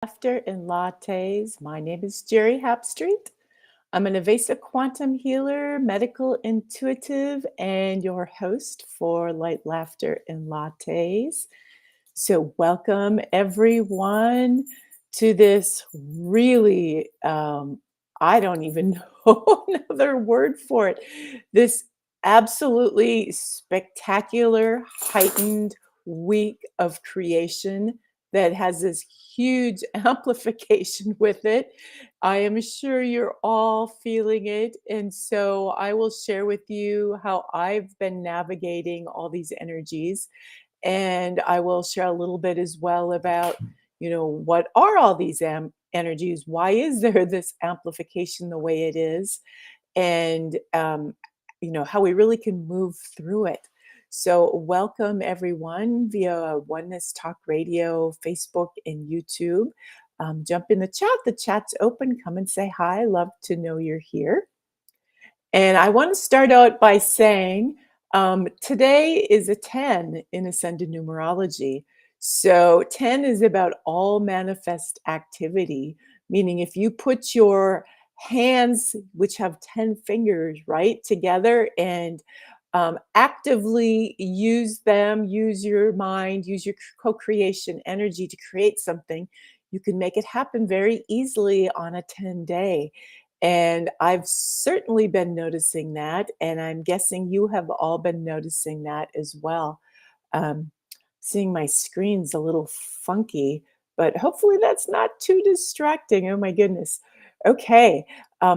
Laughter and Lattes. My name is Geri Habstritt. I'm an Avesa quantum healer, medical intuitive, and your host for Light Laughter and Lattes. So, welcome everyone to this really, I don't even know another word for it. This absolutely spectacular, heightened week of creation that has this huge amplification with it. I am sure you're all feeling it. And so I will share with you how I've been navigating all these energies, and I will share a little bit as well about, what are all these energies? Why is there this amplification the way it is? And, how we really can move through it. So, welcome everyone via Oneness Talk Radio, Facebook, and YouTube. Jump in the chat. The chat's open. Come and say hi. Love to know you're here. And I want to start out by saying today is a 10 in Ascended Numerology. So 10 is about all manifest activity, meaning if you put your hands, which have 10 fingers, right, together and actively use them, use your mind, use your co creation energy to create something, you can make it happen very easily on a 10-day. And I've certainly been noticing that, and I'm guessing you have all been noticing that as well. Um, Seeing my screen's a little funky, but hopefully that's not too distracting. Oh my goodness. Okay,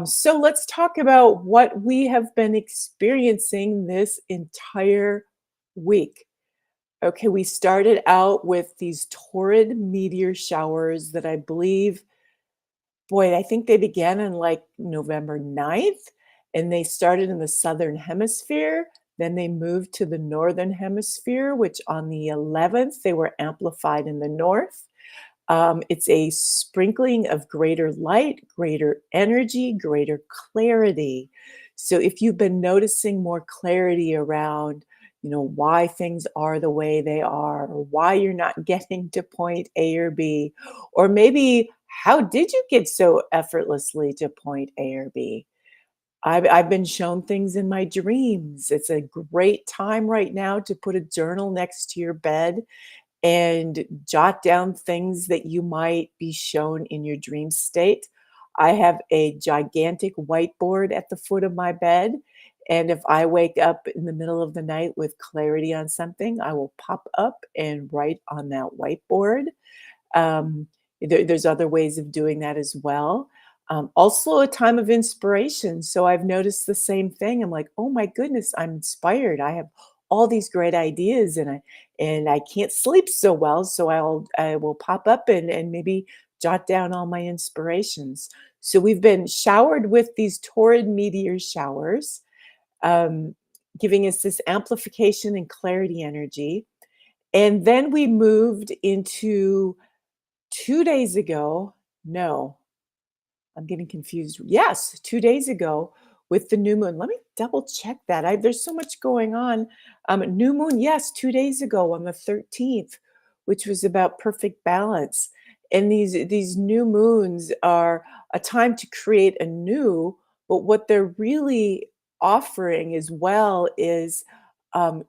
so let's talk about what we have been experiencing this entire week. Okay, we started out with these torrid meteor showers that I believe, boy, I think they began on like November 9th, and they started in the southern hemisphere. Then they moved to the northern hemisphere, which on the 11th, they were amplified in the north. It's a sprinkling of greater light, greater energy, greater clarity. So if you've been noticing more clarity around, why things are the way they are, or why you're not getting to point A or B, or maybe how did you get so effortlessly to point A or B? I've been shown things in my dreams. It's a great time right now to put a journal next to your bed and jot down things that you might be shown in your dream state. I have a gigantic whiteboard at the foot of my bed. And if I wake up in the middle of the night with clarity on something, I will pop up and write on that whiteboard. Um, there's other ways of doing that as well. Also, a time of inspiration. So I've noticed the same thing. I'm like, oh my goodness, I'm inspired. I have all these great ideas, and I can't sleep so well. So I will pop up and maybe jot down all my inspirations. So we've been showered with these torrid meteor showers, um, giving us this amplification and clarity energy. And then we moved into 2 days ago. No, I'm getting confused. Yes, 2 days ago with the new moon. Let me double check that. There's so much going on. New moon, yes, 2 days ago on the 13th, which was about perfect balance. And these new moons are a time to create anew, but what they're really offering as well is,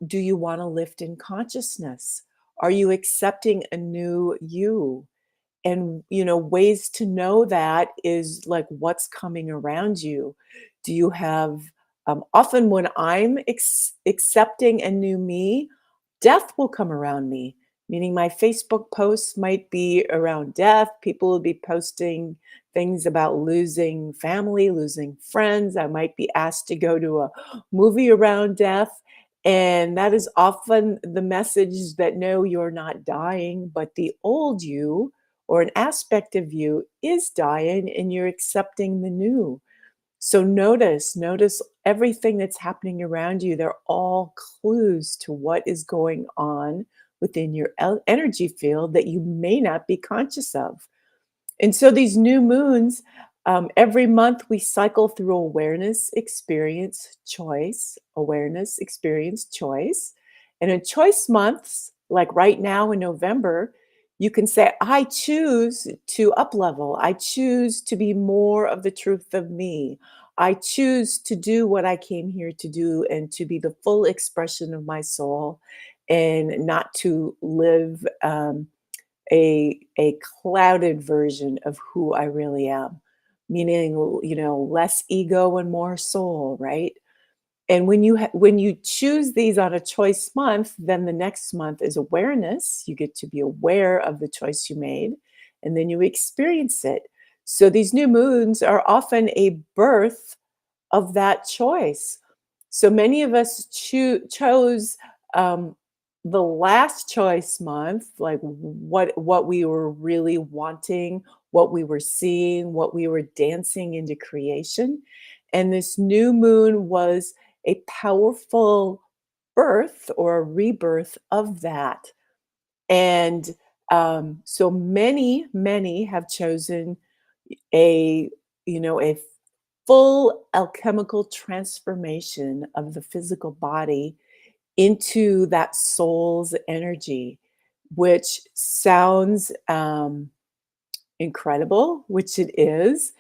do you want to lift in consciousness? Are you accepting a new you? And ways to know that is like what's coming around you. Do you have often when I'm accepting a new me, death will come around me, meaning my Facebook posts might be around death. People will be posting things about losing family, losing friends. I might be asked to go to a movie around death, and that is often the message that no, you're not dying, but the old you or an aspect of you is dying and you're accepting the new. So notice everything that's happening around you. They're all clues to what is going on within your energy field that you may not be conscious of. And so these new moons, every month we cycle through awareness, experience, choice, awareness, experience, choice. And in choice months, like right now in November, You can say, I choose to up level. I choose to be more of the truth of me. I choose to do what I came here to do and to be the full expression of my soul and not to live a clouded version of who I really am, meaning, less ego and more soul, right? And when you choose these on a choice month, then the next month is awareness. You get to be aware of the choice you made, and then you experience it. So these new moons are often a birth of that choice. So many of us chose um, the last choice month, like what we were really wanting, what we were seeing, what we were dancing into creation. And this new moon was a powerful birth or a rebirth of that. And so many have chosen a a full alchemical transformation of the physical body into that soul's energy, which sounds incredible, which it is.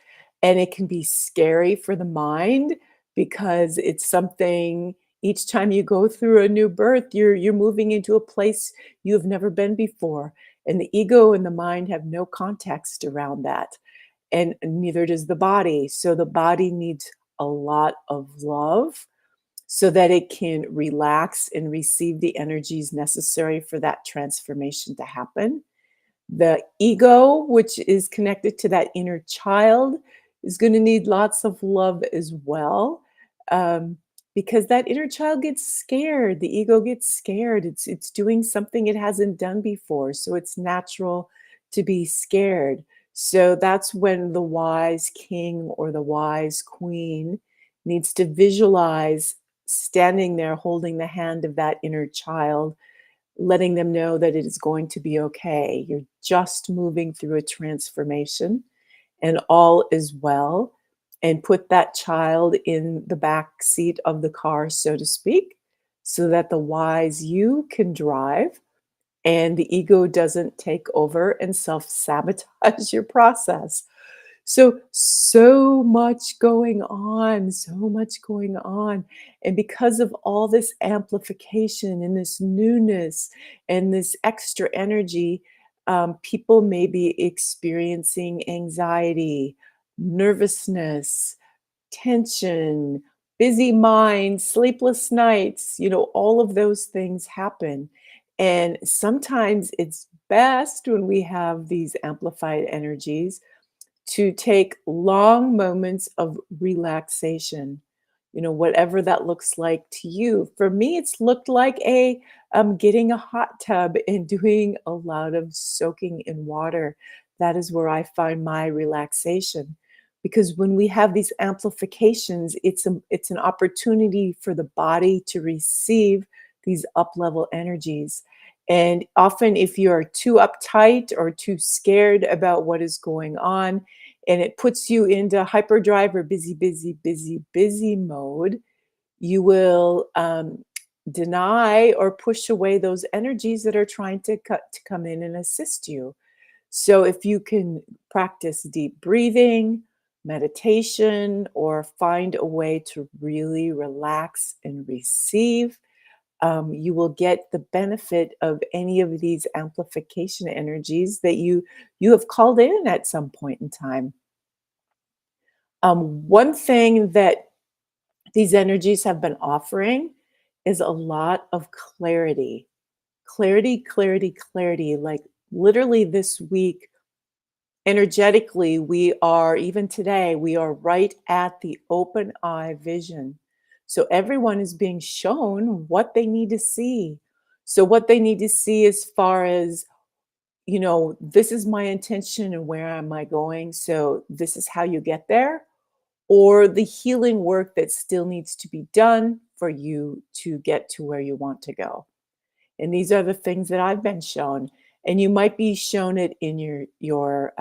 And it can be scary for the mind because it's something each time you go through a new birth, you're moving into a place you've never been before. And the ego and the mind have no context around that. And neither does the body. So the body needs a lot of love so that it can relax and receive the energies necessary for that transformation to happen. The ego, which is connected to that inner child, is going to need lots of love as well, um, because that inner child gets scared. The ego gets scared. It's doing something it hasn't done before, so it's natural to be scared. So that's when the wise king or the wise queen needs to visualize standing there holding the hand of that inner child, letting them know that it is going to be okay. You're just moving through a transformation and all is well. And put that child in the back seat of the car, so to speak, so that the wise you can drive and the ego doesn't take over and self sabotage your process. So much going on, so much going on. And because of all this amplification and this newness and this extra energy, people may be experiencing anxiety, nervousness, tension, busy minds, sleepless nights, all of those things happen. And sometimes it's best when we have these amplified energies to take long moments of relaxation, whatever that looks like to you. For me, it's looked like a getting a hot tub and doing a lot of soaking in water. That is where I find my relaxation. Because when we have these amplifications, it's an opportunity for the body to receive these up level energies. And often, if you're too uptight or too scared about what is going on, and it puts you into hyperdrive or busy mode, you will deny or push away those energies that are trying to come in and assist you. So if you can practice deep breathing, meditation, or find a way to really relax and receive, you will get the benefit of any of these amplification energies that you have called in at some point in time. One thing that these energies have been offering is a lot of clarity. Clarity, clarity, clarity. Like literally this week, energetically, we are, even today, we are right at the open eye vision. So everyone is being shown what they need to see. So, what they need to see as far as, this is my intention and where am I going? So, this is how you get there, or the healing work that still needs to be done for you to get to where you want to go. And these are the things that I've been shown. And you might be shown it in your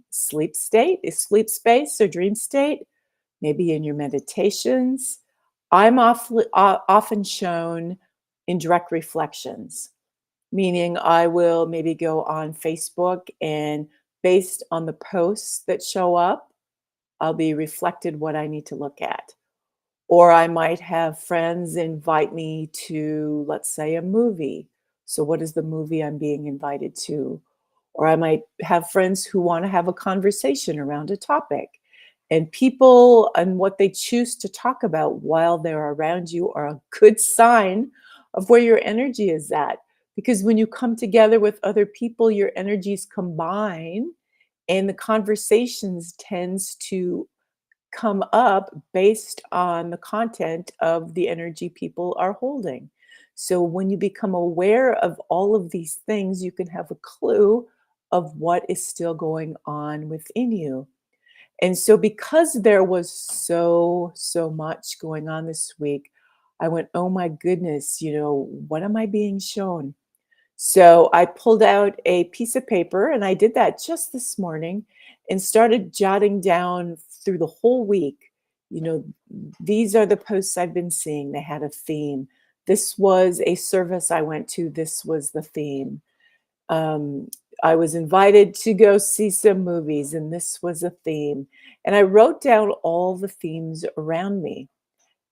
sleep state, sleep space or dream state, maybe in your meditations. I'm often shown in direct reflections. meaning I will maybe go on Facebook and based on the posts that show up, I'll be reflected what I need to look at. Or I might have friends invite me to, let's say, a movie. So, what is the movie I'm being invited to? Or I might have friends who want to have a conversation around a topic. And people and what they choose to talk about while they're around you are a good sign of where your energy is at. Because when you come together with other people, your energies combine and the conversations tends to come up based on the content of the energy people are holding. So when you become aware of all of these things, you can have a clue of what is still going on within you. And so because there was so much going on this week, I went, "Oh my goodness, what am I being shown?" So I pulled out a piece of paper and I did that just this morning and started jotting down through the whole week. You know, these are the posts I've been seeing. They had a theme. This was a service I went to. This was the theme. Um, I was invited to go see some movies, and this was a theme. And I wrote down all the themes around me.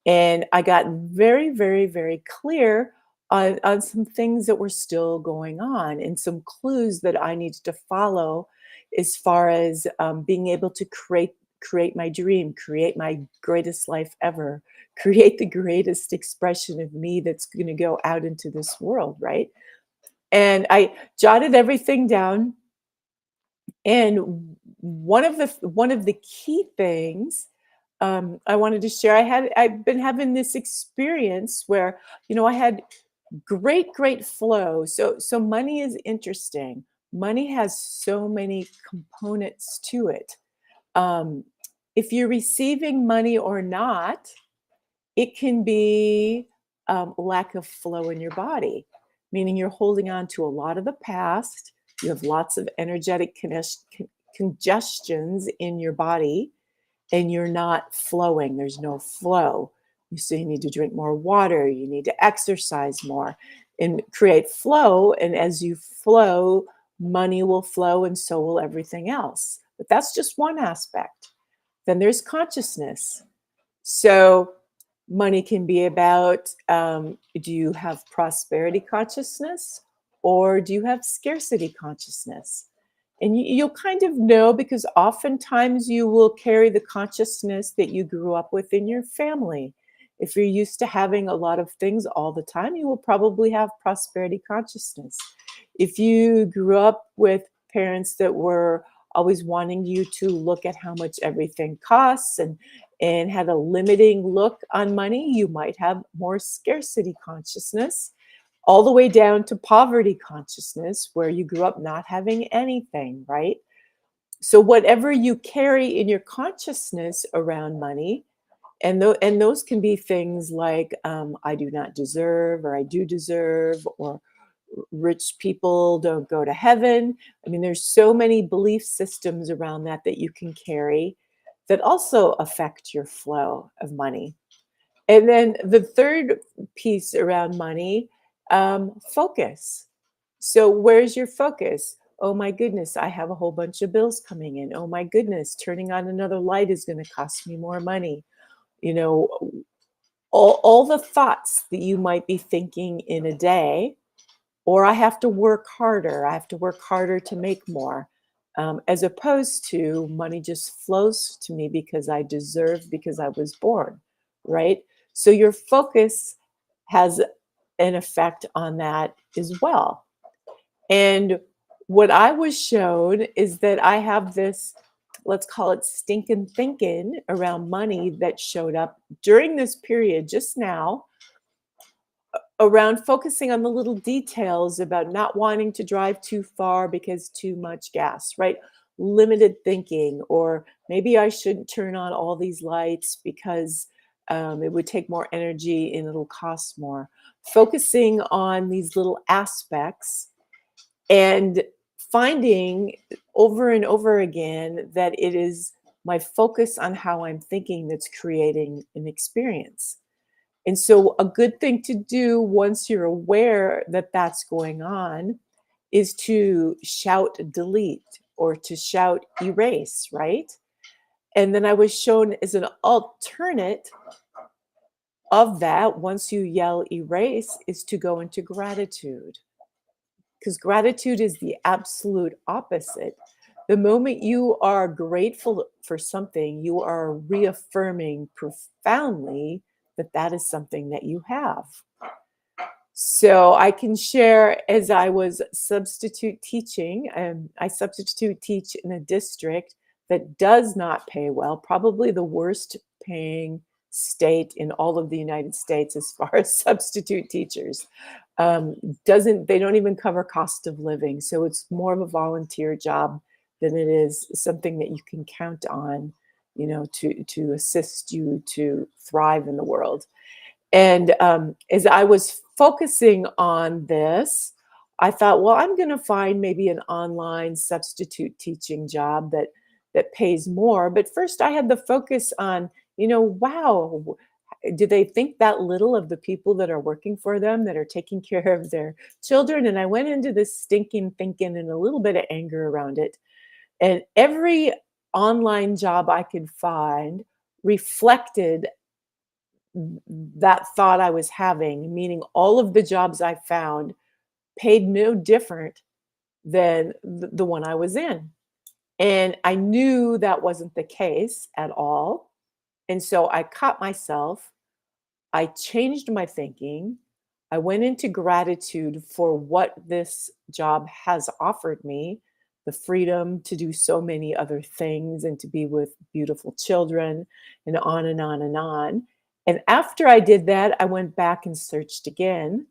And I got very, very, very clear on some things that were still going on and some clues that I needed to follow as far as being able to create my dream, create my greatest life ever, create the greatest expression of me that's going to go out into this world, right? And I jotted everything down. And one of the key things I wanted to share, I've been having this experience where I had great flow. So money is interesting. Money has so many components to it. Um, if you're receiving money or not, it can be lack of flow in your body, meaning you're holding on to a lot of the past. You have lots of energetic congestions in your body, and you're not flowing. There's no flow. So you need to drink more water. You need to exercise more and create flow. And as you flow, money will flow, and so will everything else. But that's just one aspect. Then there's consciousness. So money can be about do you have prosperity consciousness or do you have scarcity consciousness? And you'll kind of know because oftentimes you will carry the consciousness that you grew up with in your family. If you're used to having a lot of things all the time, you will probably have prosperity consciousness. If you grew up with parents that were always wanting you to look at how much everything costs and had a limiting look on money, you might have more scarcity consciousness, all the way down to poverty consciousness, where you grew up not having anything, right? So, whatever you carry in your consciousness around money, and those can be things like I do not deserve, or I do deserve, or rich people don't go to heaven. I mean, there's so many belief systems around that you can carry that also affect your flow of money. And then the third piece around money, focus. So, where's your focus? Oh my goodness, I have a whole bunch of bills coming in. Oh my goodness, turning on another light is going to cost me more money. You know, all the thoughts that you might be thinking in a day, or I have to work harder. I have to work harder to make more, as opposed to money just flows to me because I deserve, because I was born, right? So your focus has an effect on that as well. And what I was shown is that I have this, let's call it stinking thinking around money that showed up during this period just now around focusing on the little details about not wanting to drive too far because too much gas, right? Limited thinking, or maybe I shouldn't turn on all these lights because it would take more energy and it'll cost more. Focusing on these little aspects and finding over and over again that it is my focus on how I'm thinking that's creating an experience. And so, a good thing to do once you're aware that that's going on is to shout delete or to shout erase, right? And then I was shown as an alternate of that, once you yell erase, is to go into gratitude. Because gratitude is the absolute opposite. The moment you are grateful for something, you are reaffirming profoundly that that is something that you have. So I can share, as I was substitute teaching, I substitute teach in a district that does not pay well, probably the worst paying state in all of the United States as far as substitute teachers. Um, doesn't They don't even cover cost of living, so it's more of a volunteer job than it is something that you can count on, to assist you to thrive in the world. And as I was focusing on this, I thought, well, I'm going to find maybe an online substitute teaching job that pays more. But first, I had the focus on, wow, do they think that little of the people that are working for them, that are taking care of their children? And I went into this stinking thinking and a little bit of anger around it. And every online job I could find reflected that thought I was having, meaning all of the jobs I found paid no different than the one I was in. And I knew that wasn't the case at all. And so I caught myself. I changed my thinking. I went into gratitude for what this job has offered me, the freedom to do so many other things and to be with beautiful children, and on and on and on. And after I did that, I went back and searched again,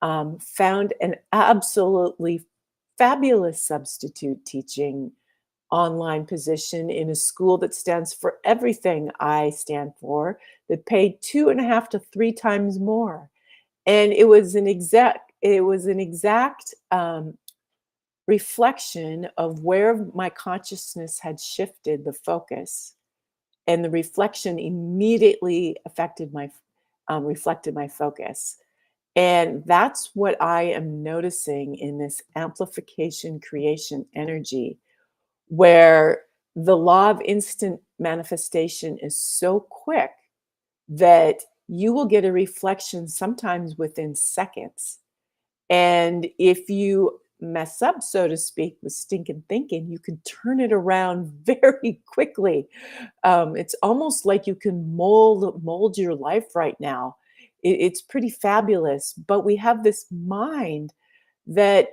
found an absolutely fabulous substitute teaching online position in a school that stands for everything I stand for, that paid 2.5 to 3 times more. And it was an exact reflection of where my consciousness had shifted the focus, and the reflection immediately reflected my focus. And that's what I am noticing in this amplification creation energy, where the law of instant manifestation is so quick that you will get a reflection sometimes within seconds. And if you mess up, so to speak, with stinking thinking, you can turn it around very quickly. It's almost like you can mold your life right now. It's pretty fabulous. But we have this mind that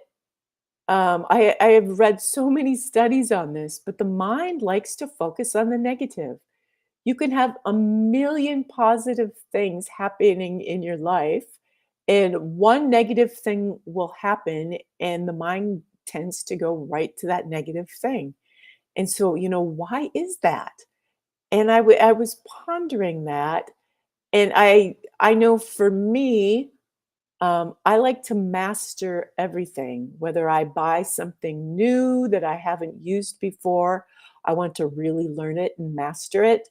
I have read so many studies on this, but the mind likes to focus on the negative. You can have a million positive things happening in your life, and one negative thing will happen, and the mind tends to go right to that negative thing. And so, why is that? And I was pondering that, and I know for me, I like to master everything, whether I buy something new that I haven't used before. I want to really learn it and master it.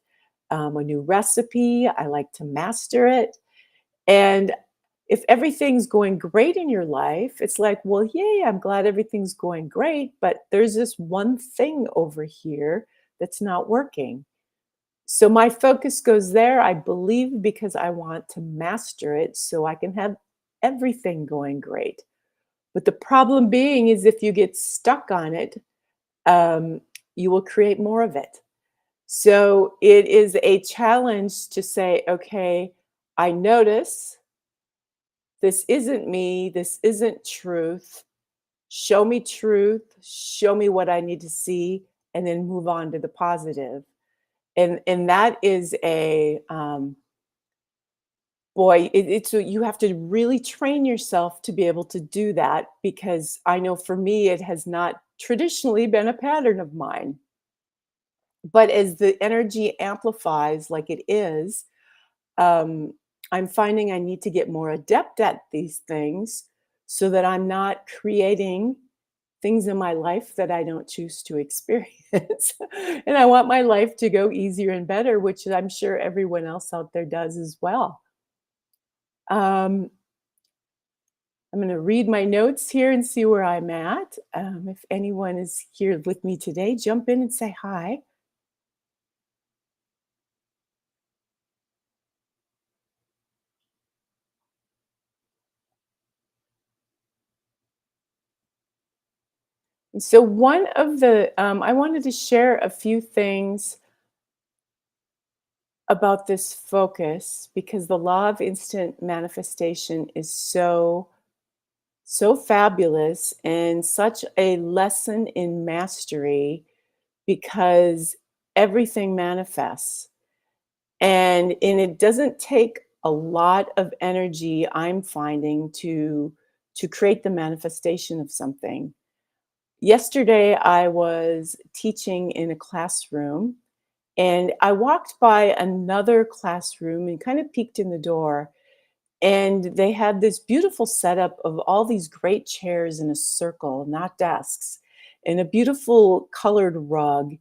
A new recipe, I like to master it. And if everything's going great in your life, it's like, well, yay, I'm glad everything's going great. But there's this one thing over here that's not working. So my focus goes there, I believe, because I want to master it so I can have everything going great. But the problem being is if you get stuck on it, um, you will create more of it. So it is a challenge to say, okay, I notice this isn't me, this isn't truth. Show me truth, show me what I need to see, and then move on to the positive. And that is a boy, you have to really train yourself to be able to do that, because I know for me it has not traditionally been a pattern of mine. But as the energy amplifies like it is, um, I'm finding I need to get more adept at these things so that I'm not creating things in my life that I don't choose to experience. And I want my life to go easier and better, which I'm sure everyone else out there does as well. Um, I'm going to read my notes here and see where I'm at. If anyone is here with me today, jump in and say hi. So, one of I wanted to share a few things about this focus because the law of instant manifestation is so fabulous and such a lesson in mastery because everything manifests. And it doesn't take a lot of energy, I'm finding, to create the manifestation of something. Yesterday I was teaching in a classroom, and I walked by another classroom and kind of peeked in the door, and they had this beautiful setup of all these great chairs in a circle, not desks, and a beautiful colored rug,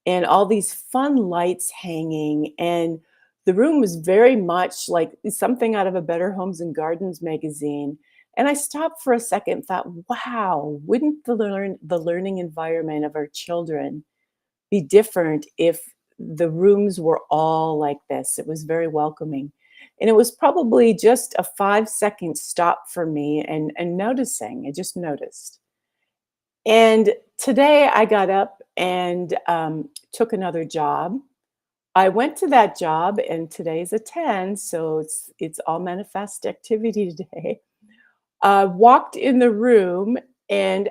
and all these fun lights hanging. And the room was very much like something out of a Better Homes and Gardens magazine. And I stopped for a second and thought, wow, wouldn't the learning environment of our children be different if the rooms were all like this? It was very welcoming. And it was probably just a 5-second stop for me and noticing. I just noticed. And today I got up and took another job. I went to that job, and today's a 10, so it's all manifest activity today. Walked in the room, and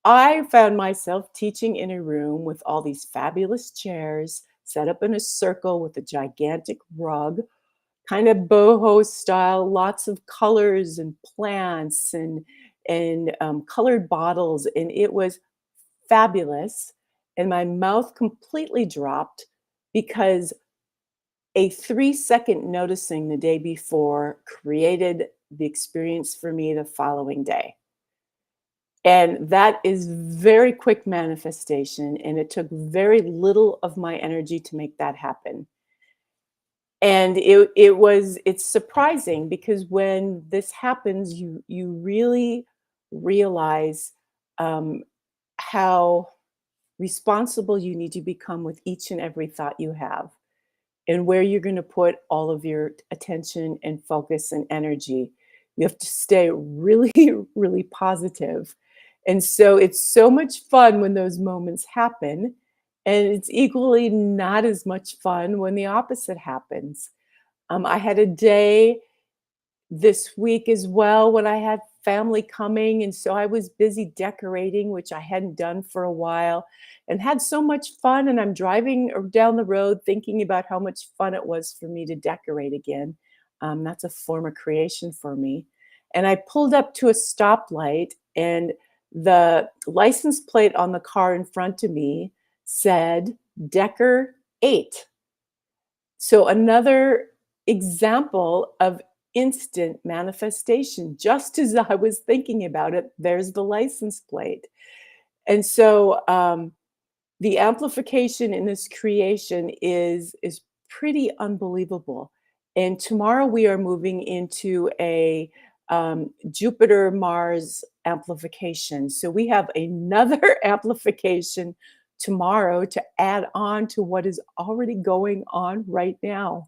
I found myself teaching in a room with all these fabulous chairs set up in a circle with a gigantic rug, kind of boho style, lots of colors and plants and colored bottles, and it was fabulous. And my mouth completely dropped because a 3-second noticing the day before created the experience for me the following day. And that is very quick manifestation, and it took very little of my energy to make that happen. And it's surprising because when this happens, you really realize um, how responsible you need to become with each and every thought you have, and where you're going to put all of your attention and focus and energy. You have to stay really, really positive. And so it's so much fun when those moments happen. And it's equally not as much fun when the opposite happens. I had a day this week as well when I had family coming, and so I was busy decorating, which I hadn't done for a while, and had so much fun. And I'm driving down the road thinking about how much fun it was for me to decorate again. That's a form of creation for me. And I pulled up to a stoplight, and the license plate on the car in front of me said Decker 8. So another example of instant manifestation. Just as I was thinking about it, there's the license plate. And so the amplification in this creation is pretty unbelievable. And tomorrow we are moving into a Jupiter Mars amplification. So we have another amplification tomorrow to add on to what is already going on right now.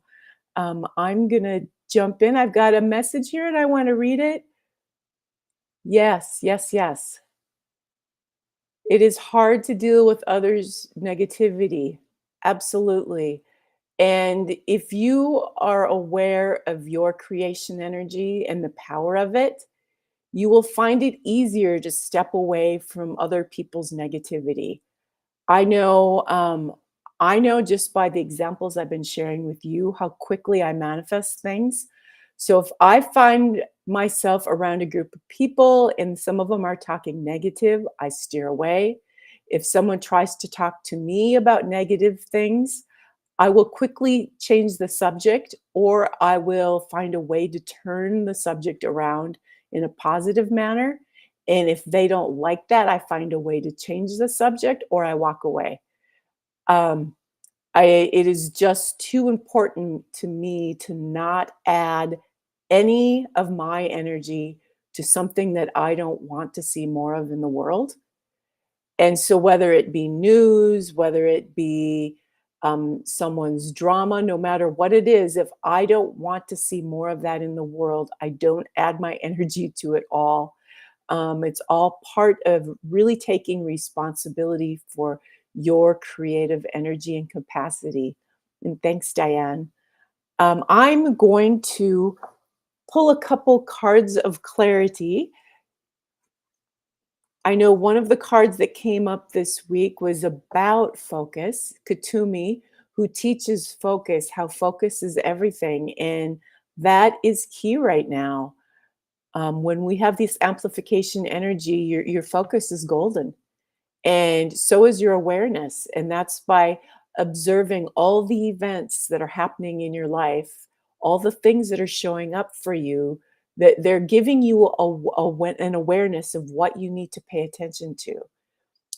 I'm going to jump in. I've got a message here and I want to read it. Yes, yes, yes. It is hard to deal with others' negativity. Absolutely. And if you are aware of your creation energy and the power of it, you will find it easier to step away from other people's negativity. I know, I know just by the examples I've been sharing with you how quickly I manifest things. So if I find myself around a group of people and some of them are talking negative, I steer away. If someone tries to talk to me about negative things, I will quickly change the subject, or I will find a way to turn the subject around in a positive manner. And if they don't like that, I find a way to change the subject or I walk away. Um, it is just too important to me to not add any of my energy to something that I don't want to see more of in the world. And so, whether it be news, whether it be someone's drama, no matter what it is, if I don't want to see more of that in the world, I don't add my energy to it all. It's all part of really taking responsibility for your creative energy and capacity. And thanks, Diane. I'm going to pull a couple cards of clarity. I know one of the cards that came up this week was about focus, Katumi, who teaches focus, how focus is everything. And that is key right now. When we have this amplification energy, your focus is golden. And so is your awareness. And that's by observing all the events that are happening in your life, all the things that are showing up for you, that they're giving you an awareness of what you need to pay attention to.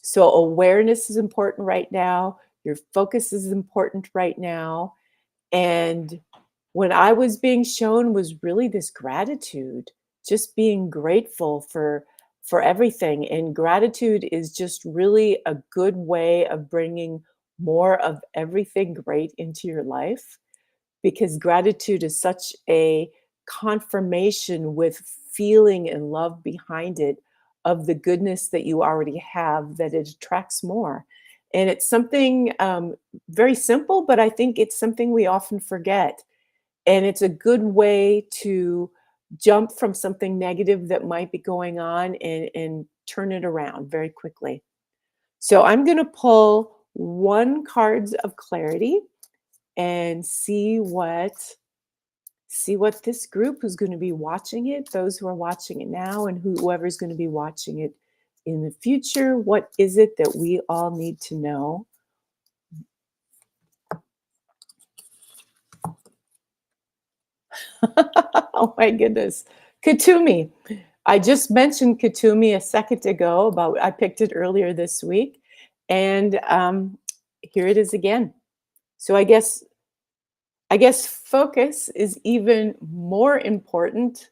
So, awareness is important right now. Your focus is important right now. And when I was being shown was really this gratitude, just being grateful for everything. And gratitude is just really a good way of bringing more of everything great into your life, because gratitude is such a confirmation with feeling and love behind it of the goodness that you already have, that it attracts more. And it's something very simple, but I think it's something we often forget. And it's a good way to jump from something negative that might be going on and turn it around very quickly. So I'm going to pull one cards of clarity and see what this group who's going to be watching it, those who are watching it now, and whoever's going to be watching it in the future, what is it that we all need to know? Oh my goodness. Katumi. I just mentioned Katumi a second ago, about I picked it earlier this week, and here it is again. So I guess focus is even more important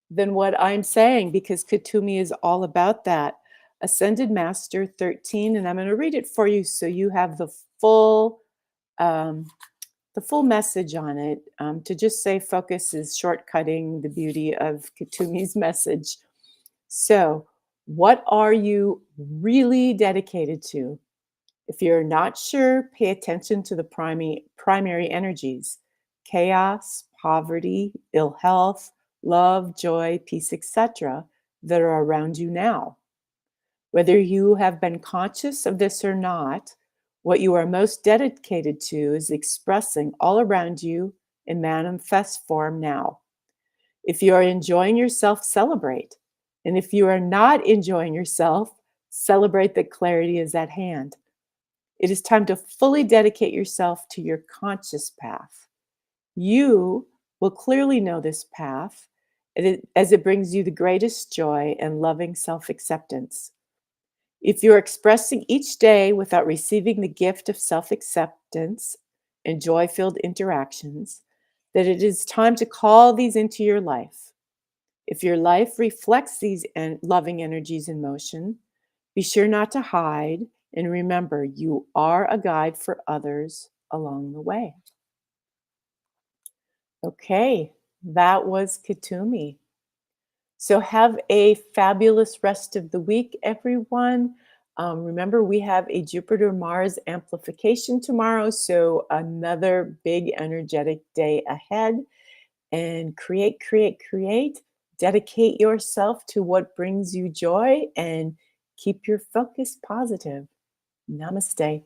than what I'm saying, because Katumi is all about that. Ascended Master 13, and I'm going to read it for you so you have um, the full message on it. To just say focus is shortcutting the beauty of Katumi's message. So, what are you really dedicated to? If you're not sure, pay attention to the primary energies: chaos, poverty, ill health, love, joy, peace, etc., that are around you now. Whether you have been conscious of this or not, what you are most dedicated to is expressing all around you in manifest form now. If you are enjoying yourself, celebrate. And if you are not enjoying yourself, celebrate that clarity is at hand. It is time to fully dedicate yourself to your conscious path. You will clearly know this path as it brings you the greatest joy and loving self acceptance. If you're expressing each day without receiving the gift of self acceptance and joy filled interactions, that it is time to call these into your life. If your life reflects these loving energies in motion, be sure not to hide, and remember you are a guide for others along the way. Okay, that was Katumi. So have a fabulous rest of the week, everyone. Remember, we have a Jupiter Mars amplification tomorrow, so another big energetic day ahead. And create, create, create. Dedicate yourself to what brings you joy and keep your focus positive. Namaste.